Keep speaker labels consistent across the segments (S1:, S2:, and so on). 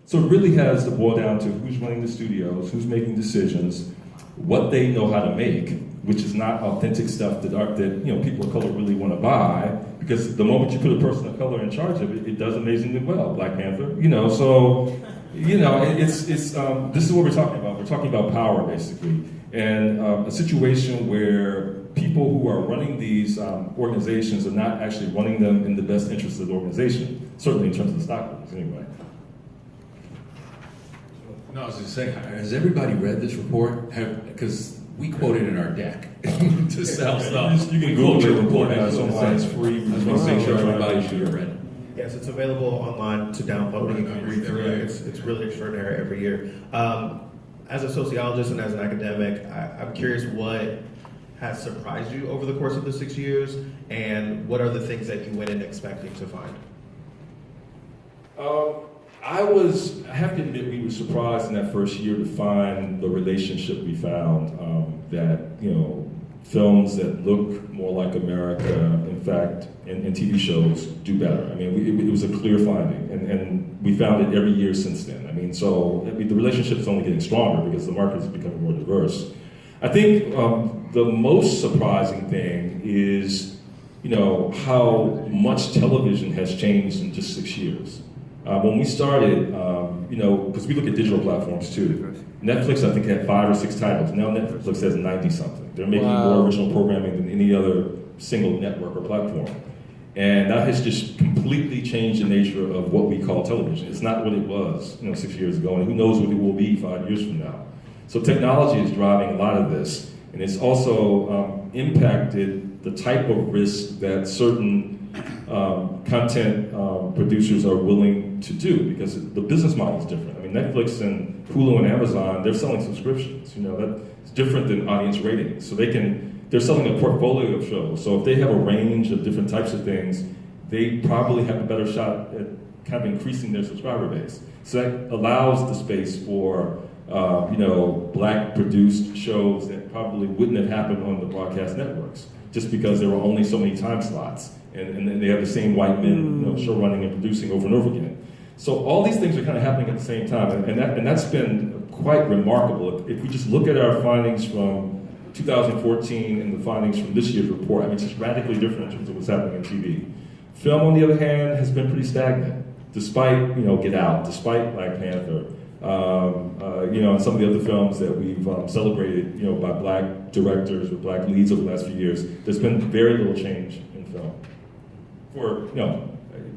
S1: So it really has to boil down to who's running the studios, who's making decisions, what they know how to make, which is not authentic stuff that people of color really want to buy, because the moment you put a person of color in charge of it, it does amazingly well. Black Panther, it's this is what we're talking about. We're talking about power, basically, and a situation where people who are running these organizations are not actually running them in the best interest of the organization, certainly in terms of the stockholders, anyway.
S2: No, I was just saying, has everybody read this report? Because we quote it in our deck to sell stuff.
S1: You can Google the report. It's online. It's free.
S2: I just want to make sure everybody should have read it.
S3: Yes, it's available online to download. You can read through it. It's really extraordinary every year. As a sociologist and as an academic, I'm curious what has surprised you over the course of the 6 years, and what are the things that you went in expecting to find?
S1: I have to admit, we were surprised in that first year to find the relationship we found, that, films that look more like America, in fact, and TV shows do better. I mean, it was a clear finding, and we found it every year since then. The relationship is only getting stronger because the market is becoming more diverse. I think the most surprising thing is, how much television has changed in just 6 years. When we started, because we look at digital platforms too. Netflix, I think, had 5 or 6 titles. Now Netflix has 90-something. They're making more original programming than any other single network or platform. And that has just completely changed the nature of what we call television. It's not what it was, 6 years ago, and who knows what it will be 5 years from now. So technology is driving a lot of this, and it's also impacted the type of risk that certain content producers are willing to do, because the business model is different. I mean, Netflix and Hulu and Amazon, they're selling subscriptions. That's different than audience ratings. So they're selling a portfolio of shows. So if they have a range of different types of things, they probably have a better shot at kind of increasing their subscriber base. So that allows the space for Black produced shows that probably wouldn't have happened on the broadcast networks, just because there were only so many time slots, and they have the same white men show running and producing over and over again. So all these things are kind of happening at the same time, and that's been quite remarkable. If we just look at our findings from 2014 and the findings from this year's report, it's just radically different in terms of what's happening in TV. Film, on the other hand, has been pretty stagnant, despite Get Out, despite Black Panther, and some of the other films that we've celebrated, by Black directors with Black leads over the last few years. There's been very little change in film,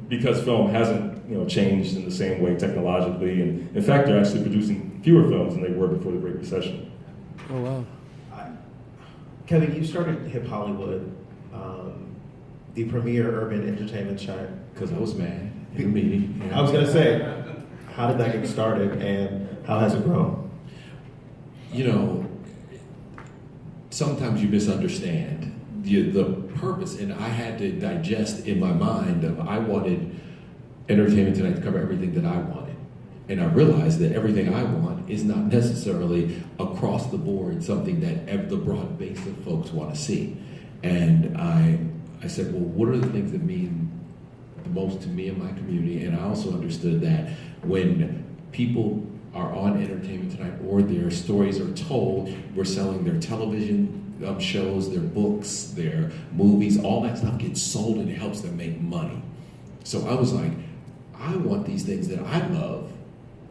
S1: because film hasn't changed in the same way technologically, and in fact, they're actually producing fewer films than they were before the Great Recession.
S4: Oh wow.
S3: Kevin, you started Hip Hollywood, the premier urban entertainment show.
S2: Because I was mad in a meeting.
S3: I was going to say, how did that get started, and how has it grown?
S2: Sometimes you misunderstand the purpose, and I had to digest in my mind of I wanted Entertainment Tonight to cover everything that I wanted. And I realized that everything I want is not necessarily across the board something that the broad base of folks want to see. And I said, well, what are the things that mean the most to me and my community? And I also understood that when people are on Entertainment Tonight or their stories are told, we're selling their television shows, their books, their movies, all that stuff gets sold and it helps them make money. So I was like, I want these things that I love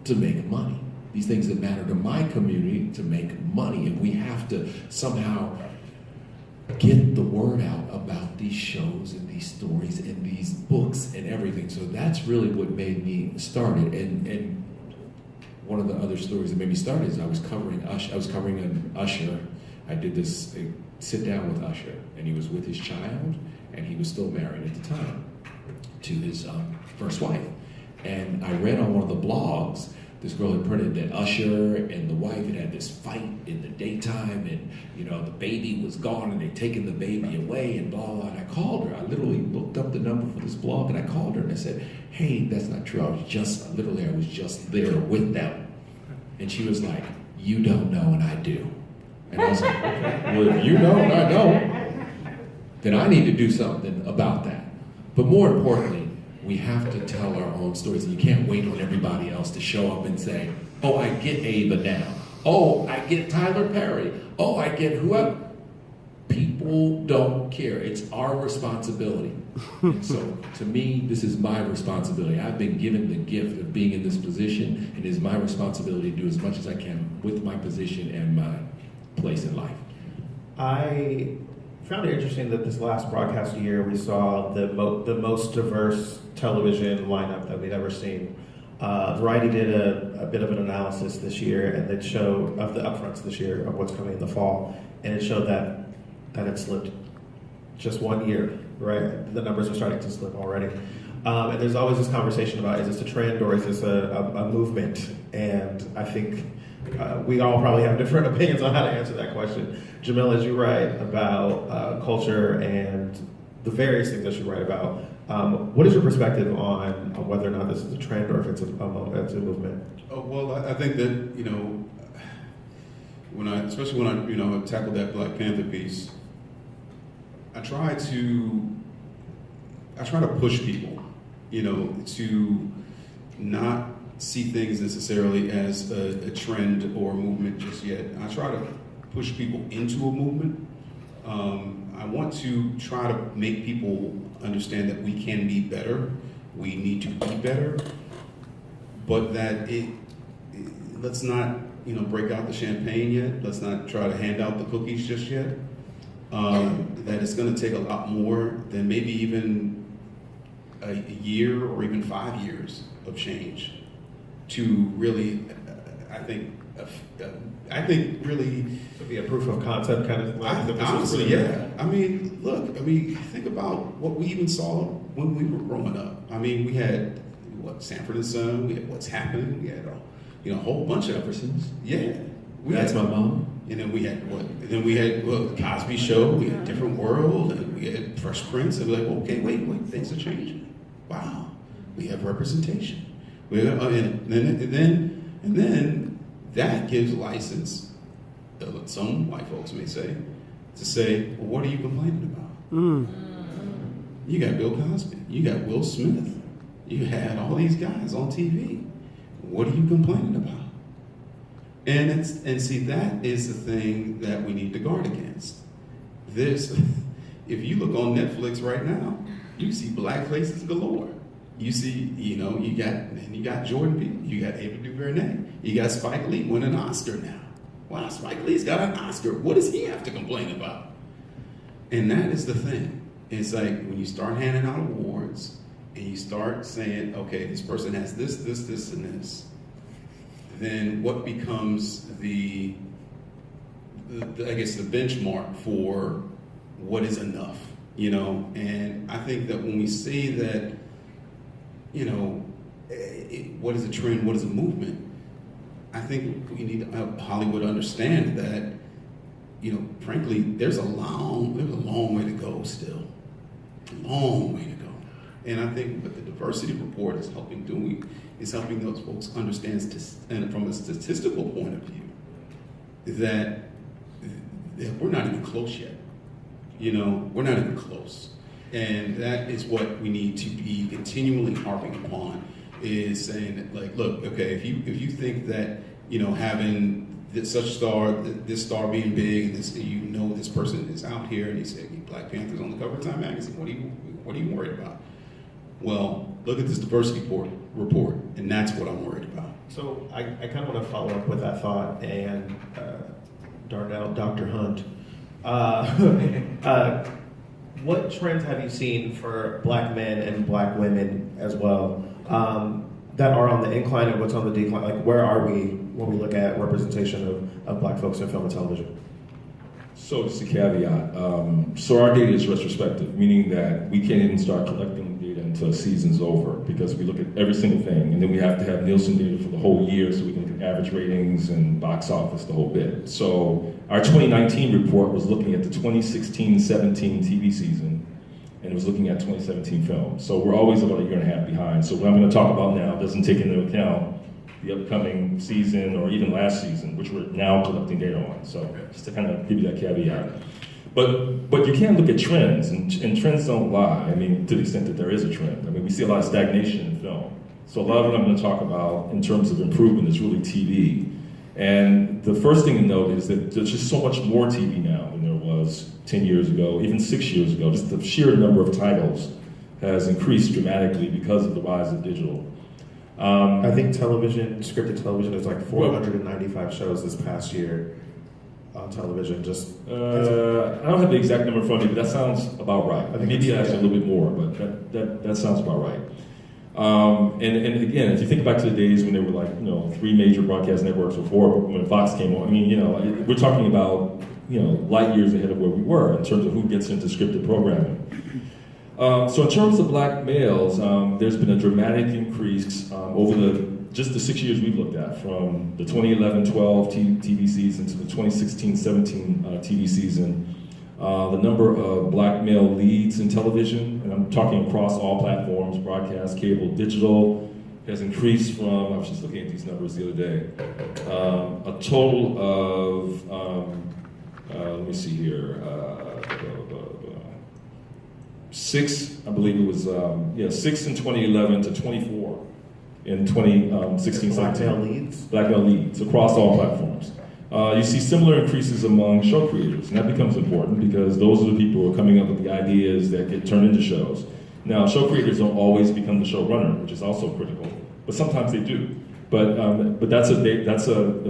S2: to make money. These things that matter to my community to make money. And we have to somehow get the word out about these shows and these stories and these books and everything. So that's really what made me start it. And one of the other stories that made me start is I was covering an Usher. I did this sit down with Usher, and he was with his child, and he was still married at the time to his first wife. And I read on one of the blogs, this girl had printed that Usher and the wife had this fight in the daytime, and the baby was gone, and they'd taken the baby away, and blah, blah. And I called her. I literally looked up the number for this blog, and I called her, and I said, hey, that's not true. I was just there with them. And she was like, you don't know, and I do. And I was like, okay, well, if you know and I don't, then I need to do something about that. But more importantly, We have to tell our own stories. And you can't wait on everybody else to show up and say, oh, I get Ava now. Oh, I get Tyler Perry. Oh, I get whoever. People don't care. It's our responsibility. And so, to me, this is my responsibility. I've been given the gift of being in this position, and it is my responsibility to do as much as I can with my position and my place in life.
S3: I found it interesting that this last broadcast year we saw the most diverse television lineup that we'd ever seen. Variety did a bit of an analysis this year, and it showed of the upfronts this year of what's coming in the fall, and it showed that it slipped just 1 year, right? The numbers are starting to slip already. And there's always this conversation about, is this a trend or is this a movement? And I think we all probably have different opinions on how to answer that question. Jamil, as you write about culture and the various things that you write about, what is your perspective on whether or not this is a trend or if it's a movement?
S4: Oh, well, I think that, especially when I tackled that Black Panther piece, I try to push people, to not see things necessarily as a trend or a movement just yet. I try to push people into a movement. I want to try to make people understand that we can be better, we need to be better, but that let's not, break out the champagne yet. Let's not try to hand out the cookies just yet. That it's going to take a lot more than maybe even a year or even 5 years of change to really, I think really
S3: To be a proof of concept kind of thing?
S4: honestly, yeah. Think about what we even saw when we were growing up. We had Sanford and Son. We had What's Happening. We had a whole bunch of
S2: Jeffersons.
S4: Yeah,
S2: That's my mom.
S4: and then we had the Cosby Show. We had Different World, and we had Fresh Prince. And we're like, okay, wait, things are changing. Wow, we have representation. And then that gives license, some white folks may say, to say, well, what are you complaining about? You got Bill Cosby, you got Will Smith, you had all these guys on TV. What are you complaining about? And see, that is the thing that we need to guard against. If you look on Netflix right now, you see black faces galore. You see, you got Jordan Peele, you got Ava DuVernay, you got Spike Lee winning an Oscar now. Wow, Spike Lee's got an Oscar. What does he have to complain about? And that is the thing. It's like when you start handing out awards and you start saying, okay, this person has this, and this, then what becomes the benchmark for what is enough, And I think that when we say that, what is a trend, what is a movement, I think we need to help Hollywood understand that, frankly, there's a long way to go still. Long way to go. And I think what the diversity report is helping those folks understand, and from a statistical point of view, that we're not even close yet. We're not even close. And that is what we need to be continually harping upon, is saying that, like, look, okay, if you think that, having this star being big, and this, this person is out here, and he said Black Panther's on the cover of Time magazine, what are you worried about? Well, look at this diversity report, and that's what I'm worried about.
S3: So I kind of want to follow up with that thought, and Darnell, Dr. Hunt, what trends have you seen for Black men and Black women as well that are on the incline, and what's on the decline? Like, where are we when we look at representation of Black folks in film and television?
S1: So just a caveat. So our data is retrospective, meaning that we can't even start collecting data until the season's over, because we look at every single thing, and then we have to have Nielsen data for the whole year so we can look at average ratings and box office, the whole bit. So our 2019 report was looking at the 2016-17 TV season, and it was looking at 2017 film. So we're always about a year and a half behind. So what I'm going to talk about now doesn't take into account the upcoming season or even last season, which we're now collecting data on. So just to kind of give you that caveat. But you can look at trends, and trends don't lie. I mean, to the extent that there is a trend. I mean, we see a lot of stagnation in film. So a lot of what I'm going to talk about in terms of improvement is really TV. And the first thing to note is that there's just so much more TV now than there was 10 years ago, even 6 years ago. Just the sheer number of titles has increased dramatically because of the rise of digital.
S3: I think scripted television is like 495 shows this past year on television.
S1: I don't have the exact number in front of me, but that sounds about right.
S3: I think
S1: Maybe
S3: it's-
S1: actually a little bit more, but that sounds about right. And again, if you think back to the days when there were like, 3 major broadcast networks or 4 when Fox came on, I mean, we're talking about, light years ahead of where we were in terms of who gets into scripted programming. So in terms of black males, there's been a dramatic increase over just the 6 years we've looked at, from the 2011-12 TV season to the 2016-17 TV season. The number of black male leads in television, and I'm talking across all platforms, broadcast, cable, digital, has increased from, I was just looking at these numbers the other day, a total of, let me see here, 6, I believe it was, 6 in 2011 to 24 in 2016-17.
S3: Black male leads?
S1: Black male leads across all platforms. You see similar increases among show creators, and that becomes important because those are the people who are coming up with the ideas that get turned into shows. Now, show creators don't always become the showrunner, which is also critical, but sometimes they do. But that's a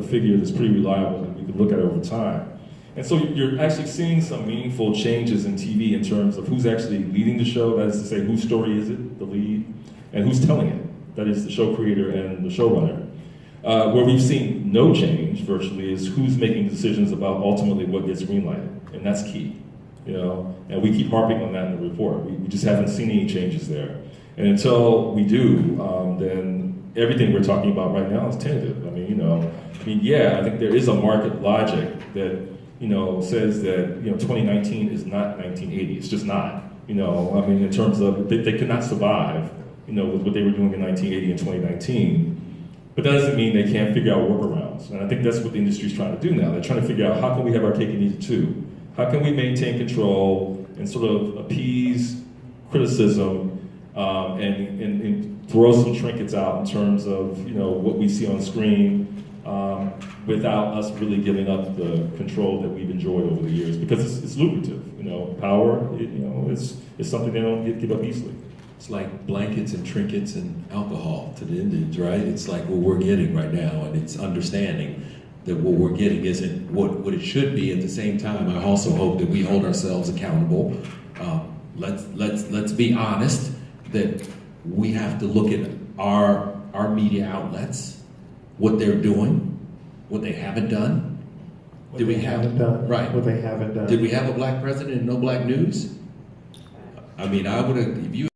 S1: figure that's pretty reliable that we can look at over time. And so you're actually seeing some meaningful changes in TV in terms of who's actually leading the show, that is to say, whose story is it, the lead, and who's telling it, that is the show creator and the showrunner. Where we've seen no change, virtually, is who's making decisions about ultimately what gets greenlighted, and that's key. And we keep harping on that in the report. We just haven't seen any changes there. And until we do, then everything we're talking about right now is tentative. I think there is a market logic that says that 2019 is not 1980. It's just not. In terms of they could not survive, with what they were doing in 1980 and 2019. But that doesn't mean they can't figure out workarounds. And I think that's what the industry's trying to do now. They're trying to figure out how can we have our cake and eat it too? How can we maintain control and sort of appease criticism and throw some trinkets out in terms of what we see on screen without us really giving up the control that we've enjoyed over the years, because it's lucrative. Power, it's something they don't give up easily.
S2: It's like blankets and trinkets and alcohol to the Indians, right? It's like what we're getting right now, and it's understanding that what we're getting isn't what it should be. At the same time, I also hope that we hold ourselves accountable. Let's be honest that we have to look at our media outlets, what they're doing, what they haven't done.
S3: What they haven't done.
S2: Did we have a black president and no black news? I mean, I would have, if you